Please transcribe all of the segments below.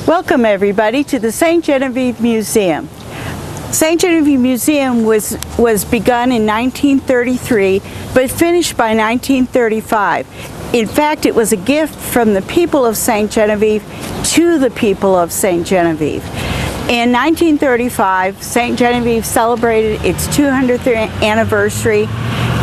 Welcome everybody to the St. Genevieve Museum. St. Genevieve Museum was begun in 1933 but finished by 1935. In fact, it was a gift from the people of St. Genevieve to the people of St. Genevieve. In 1935, St. Genevieve celebrated its 200th anniversary,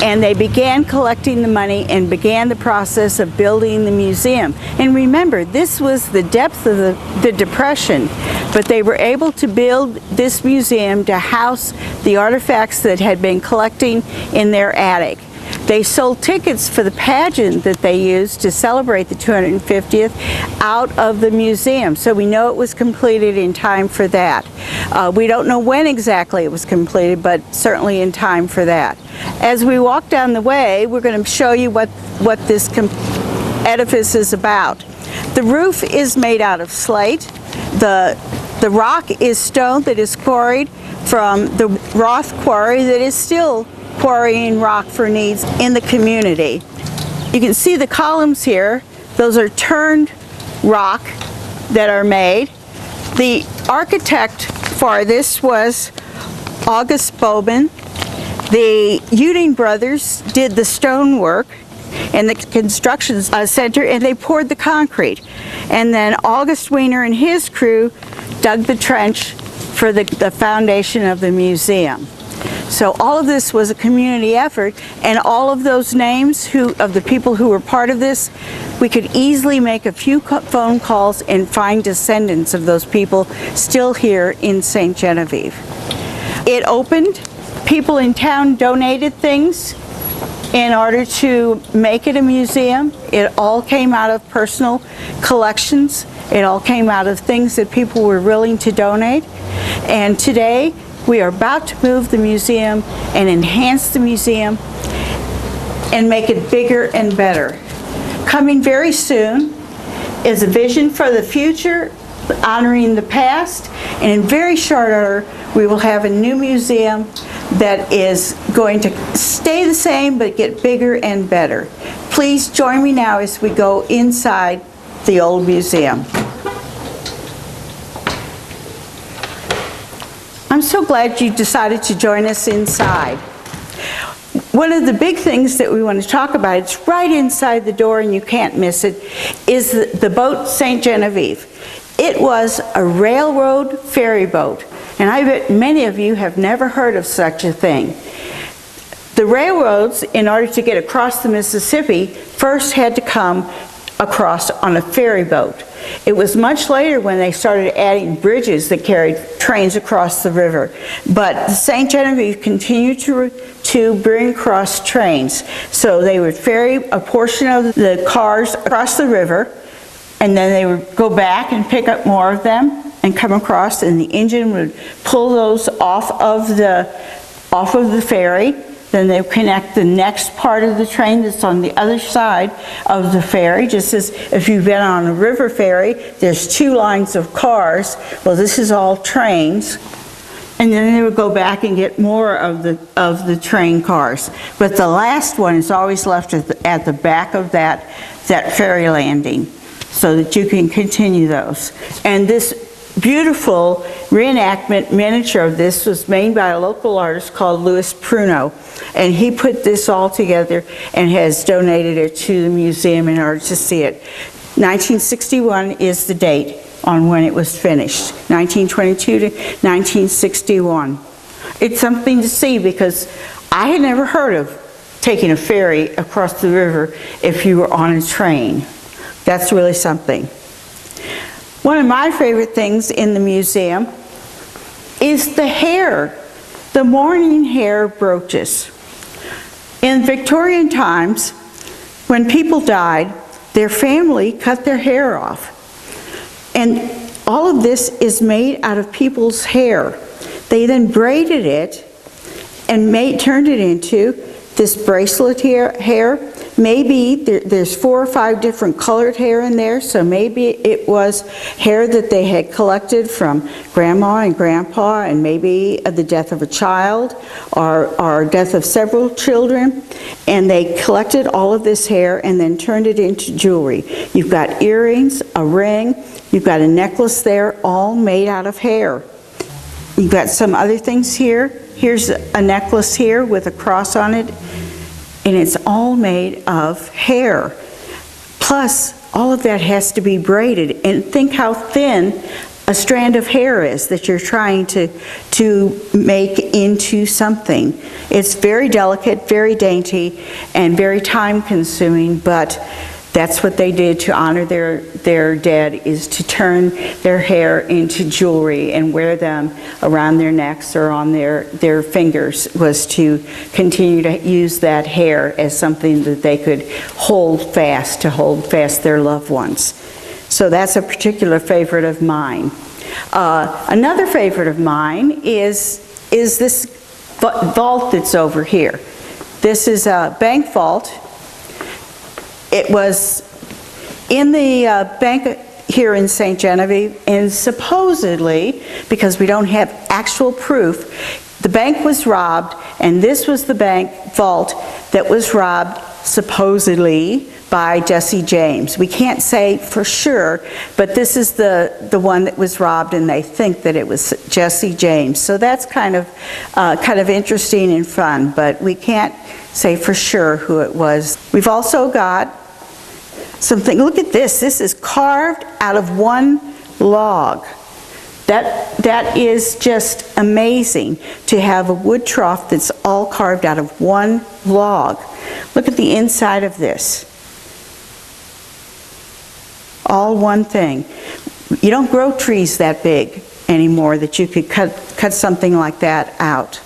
and they began collecting the money and began the process of building the museum. And remember, this was the depth of the Depression, but they were able to build this museum to house the artifacts that had been collecting in their attic. They sold tickets for the pageant that they used to celebrate the 250th out of the museum, so we know it was completed in time for that. We don't know when exactly it was completed, but certainly in time for that. As we walk down the way, we're going to show you what this edifice is about. The roof is made out of slate. The rock is stone that is quarried from the Roth quarry that is still quarrying rock for needs in the community. You can see the columns here. Those are turned rock that are made. The architect for this was August Bowman. The Uding brothers did the stonework in the construction center, and they poured the concrete. And then August Wiener and his crew dug the trench for the foundation of the museum. So all of this was a community effort, and all of those names of the people who were part of this, we could easily make a few phone calls and find descendants of those people still here in St. Genevieve. It opened. People in town donated things in order to make it a museum. It all came out of personal collections. It all came out of things that people were willing to donate. And today, we are about to move the museum and enhance the museum and make it bigger and better. Coming very soon is a vision for the future, honoring the past, and in very short order, we will have a new museum that is going to stay the same but get bigger and better. Please join me now as we go inside the old museum. I'm so glad you decided to join us inside. One of the big things that we want to talk about, it's right inside the door and you can't miss it, is the boat St. Genevieve. It was a railroad ferry boat, and I bet many of you have never heard of such a thing. The railroads, in order to get across the Mississippi, first had to come across on a ferry boat. It was much later when they started adding bridges that carried trains across the river. But St. Genevieve continued to bring across trains. So they would ferry a portion of the cars across the river, and then they would go back and pick up more of them and come across, and the engine would pull those off of the ferry. Then they connect the next part of the train that's on the other side of the ferry. Just as if you've been on a river ferry, there's two lines of cars. Well, this is all trains. And then they would go back and get more of the train cars. But the last one is always left at the back of that ferry landing so that you can continue those. And this beautiful reenactment miniature of this was made by a local artist called Louis Pruno, and he put this all together and has donated it to the museum in order to see it. 1961 is the date on when it was finished, 1922 to 1961. It's something to see because I had never heard of taking a ferry across the river if you were on a train. That's really something. One of my favorite things in the museum is the hair, the mourning hair brooches. In Victorian times, when people died, their family cut their hair off. And all of this is made out of people's hair. They then braided it and turned it into this bracelet hair Maybe there's 4 or 5 different colored hair in there, so maybe it was hair that they had collected from Grandma and Grandpa, and maybe the death of a child or death of several children, and they collected all of this hair and then turned it into jewelry. You've got earrings, a ring, you've got a necklace there, all made out of hair. You've got some other things here. Here's a necklace here with a cross on it, and it's all made of hair. Plus, all of that has to be braided, and think how thin a strand of hair is that you're trying to make into something. It's very delicate, very dainty, and very time-consuming, but that's what they did to honor their dead, is to turn their hair into jewelry and wear them around their necks or on their fingers, was to continue to use that hair as something that they could hold fast, to hold fast their loved ones. So that's a particular favorite of mine. Another favorite of mine is this vault that's over here. This is a bank vault. It was in the bank here in St. Genevieve, and supposedly, because we don't have actual proof, the bank was robbed, and this was the bank vault that was robbed supposedly by Jesse James. We can't say for sure, but this is the one that was robbed, and they think that it was Jesse James. So that's kind of interesting and fun, but we can't say for sure who it was. We've also got something, look at this. This is carved out of one log. That is just amazing, to have a wood trough that's all carved out of one log. Look at the inside of this. All one thing. You don't grow trees that big anymore that you could cut something like that out.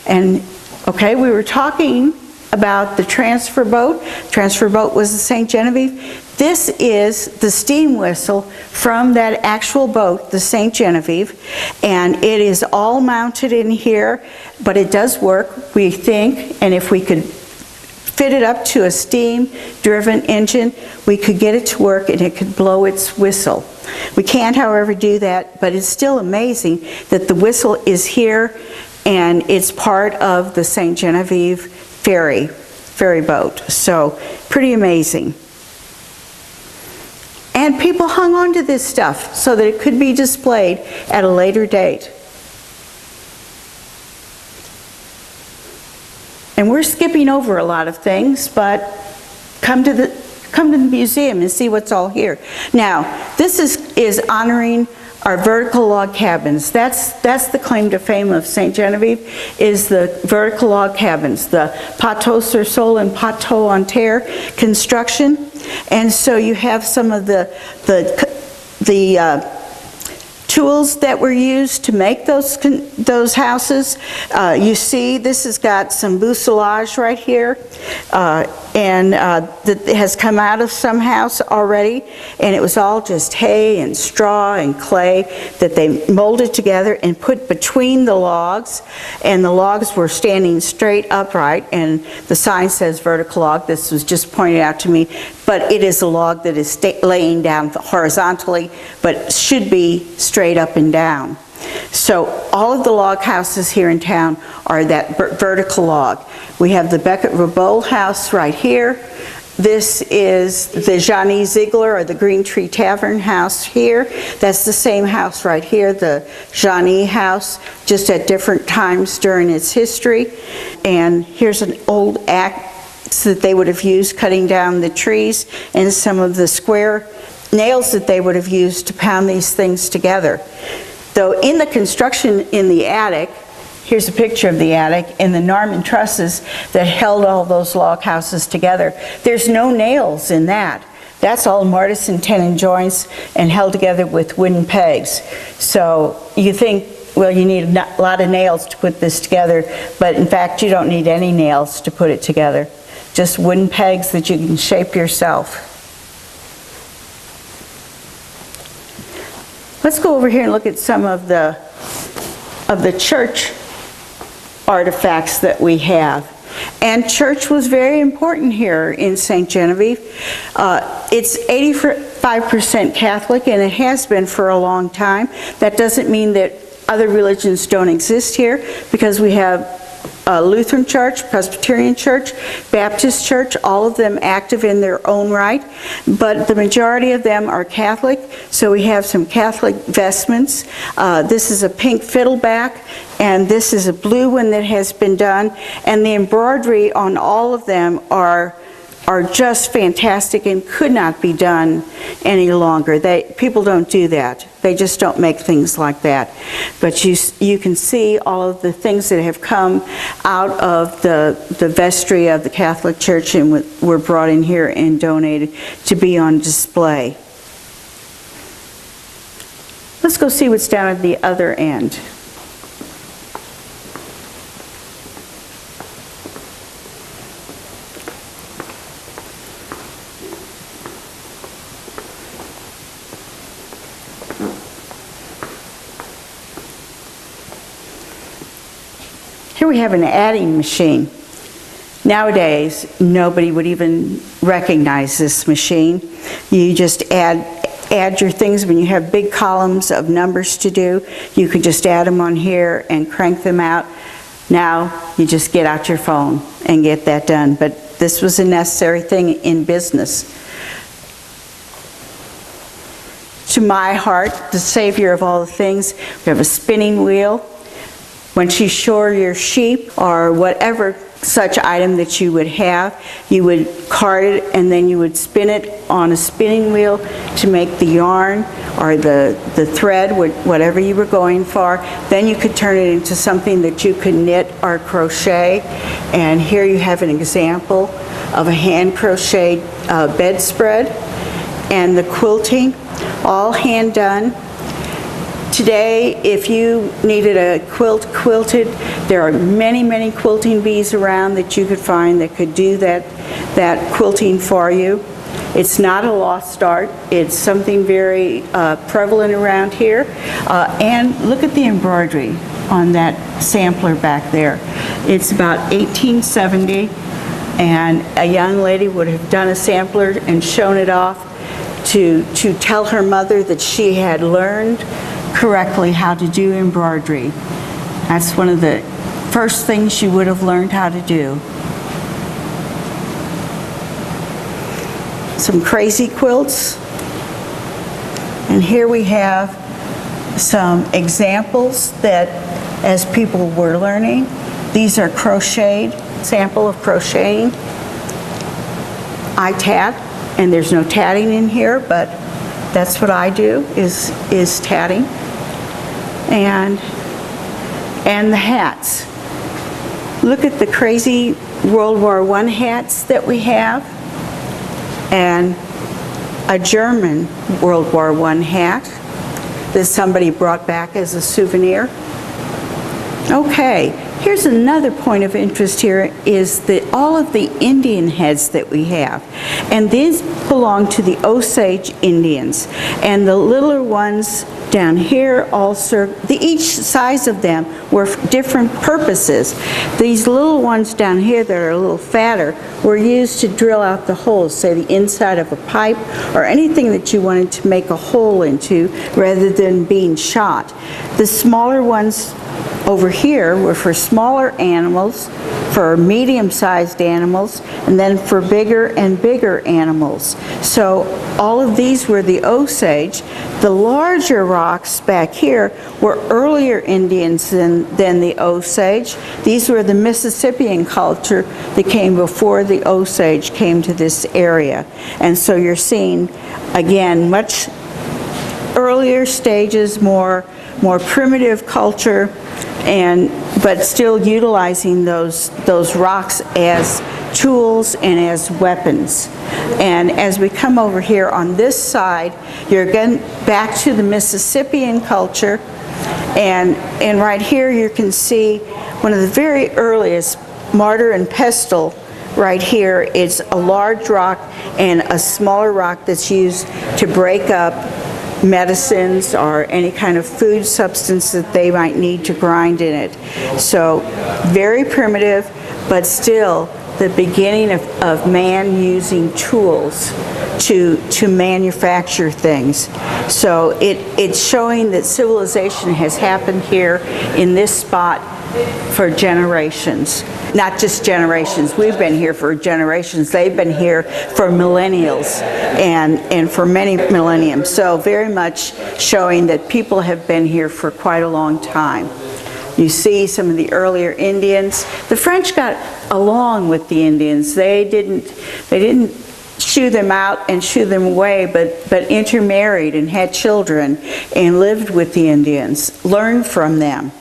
And okay, we were talking about the transfer boat. Transfer boat was the St. Genevieve. This is the steam whistle from that actual boat, the St. Genevieve, and it is all mounted in here, but it does work, we think, and if we could fit it up to a steam-driven engine, we could get it to work and it could blow its whistle. We can't, however, do that, but it's still amazing that the whistle is here and it's part of the St. Genevieve ferryboat. So, pretty amazing. And people hung on to this stuff so that it could be displayed at a later date. And we're skipping over a lot of things, but come to the museum and see what's all here. Now, this is honoring our vertical log cabins. That's the claim to fame of St. Genevieve, is the vertical log cabins, the Poteau sur Sol and Poteau en Terre construction. And so you have some of the tools that were used to make those houses. You see, this has got some bousselage right here, that has come out of some house already, and it was all just hay and straw and clay that they molded together and put between the logs, and the logs were standing straight upright, and the sign says vertical log. This was just pointed out to me, but it is a log that is laying down horizontally, but should be straight up and down. So all of the log houses here in town are that vertical log. We have the Beckett-Rabault house right here. This is the Johnny Ziegler or the Green Tree Tavern house here. That's the same house right here, the Johnny house, just at different times during its history. And here's an old axe that they would have used cutting down the trees, and some of the square nails that they would have used to pound these things together. Though in the construction in the attic, here's a picture of the attic, and the Norman trusses that held all those log houses together. There's no nails in that. That's all mortise and tenon joints and held together with wooden pegs. So you think, well, you need a lot of nails to put this together, but in fact you don't need any nails to put it together. Just wooden pegs that you can shape yourself. Let's go over here and look at some of the church artifacts that we have. And church was very important here in St. Genevieve. It's 85% Catholic, and it has been for a long time. That doesn't mean that other religions don't exist here, because we have Lutheran Church, Presbyterian Church, Baptist Church, all of them active in their own right, but the majority of them are Catholic, so we have some Catholic vestments. This is a pink fiddleback, and this is a blue one that has been done, and the embroidery on all of them are just fantastic and could not be done any longer. People don't do that. They just don't make things like that. But you can see all of the things that have come out of the vestry of the Catholic Church and were brought in here and donated to be on display. Let's go see what's down at the other end. Here we have an adding machine. Nowadays, nobody would even recognize this machine. You just add your things. When you have big columns of numbers to do, you could just add them on here and crank them out. Now, you just get out your phone and get that done. But this was a necessary thing in business. To my heart, the savior of all the things, we have a spinning wheel. Once you shore your sheep or whatever such item that you would have, you would card it and then you would spin it on a spinning wheel to make the yarn or the thread, whatever you were going for. Then you could turn it into something that you could knit or crochet. And here you have an example of a hand crocheted bedspread and the quilting, all hand done. Today, if you needed a quilt quilted, there are many, many quilting bees around that you could find that could do that quilting for you. It's not a lost art. It's something very prevalent around here. And look at the embroidery on that sampler back there. It's about 1870, and a young lady would have done a sampler and shown it off to tell her mother that she had learned correctly how to do embroidery. That's one of the first things she would have learned how to do. Some crazy quilts. And here we have some examples that as people were learning, these are crocheted, sample of crocheting. I tat, and there's no tatting in here, but that's what I do, is tatting. And the hats. Look at the crazy World War I hats that we have, and a German World War I hat that somebody brought back as a souvenir. Okay, here's another point of interest here is all of the Indian heads that we have. And these belong to the Osage Indians. And the littler ones down here all serve, each size of them were for different purposes. These little ones down here that are a little fatter were used to drill out the holes, say the inside of a pipe or anything that you wanted to make a hole into rather than being shot. The smaller ones over here were for smaller animals, for medium-sized animals, and then for bigger and bigger animals. So all of these were the Osage. The larger rocks back here were earlier Indians than the Osage. These were the Mississippian culture that came before the Osage came to this area. And so you're seeing, again, much earlier stages, more primitive culture, but still utilizing those rocks as tools and as weapons. And as we come over here on this side, you're again back to the Mississippian culture, and right here you can see one of the very earliest mortar and pestle. Right here, it's a large rock and a smaller rock that's used to break up medicines or any kind of food substance that they might need to grind in it. So very primitive, but still the beginning of man using tools to manufacture things. So it's showing that civilization has happened here in this spot for generations. Not just generations, we've been here for generations, they've been here for millennials and for many millenniums. So very much showing that people have been here for quite a long time. You see some of the earlier Indians. The French got along with the Indians. They didn't shoo them out and shoo them away, but intermarried and had children and lived with the Indians, learned from them.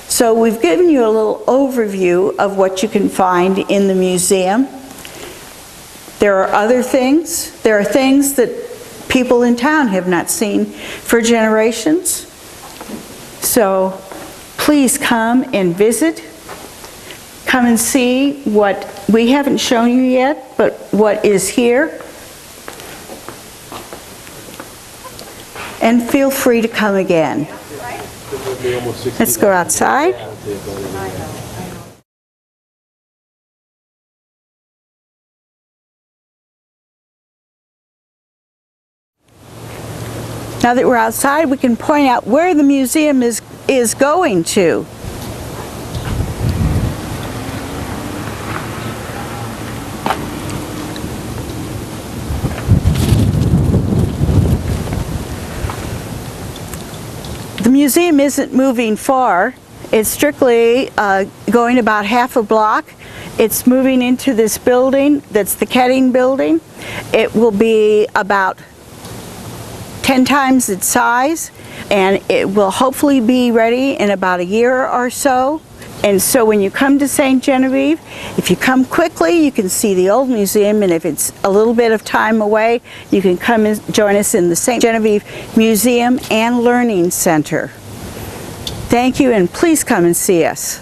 So we've given you a little overview of what you can find in the museum. There are other things. There are things that people in town have not seen for generations. So please come and visit. Come and see what we haven't shown you yet, but what is here. And feel free to come again. Let's go outside. Now that we're outside, we can point out where the museum is going to. The museum isn't moving far. It's strictly going about half a block. It's moving into this building, that's the Ketting building. It will be about 10 times its size, and it will hopefully be ready in about a year or so. And so when you come to St. Genevieve, if you come quickly, you can see the old museum, and if it's a little bit of time away, you can come and join us in the St. Genevieve Museum and Learning Center. Thank you, and please come and see us.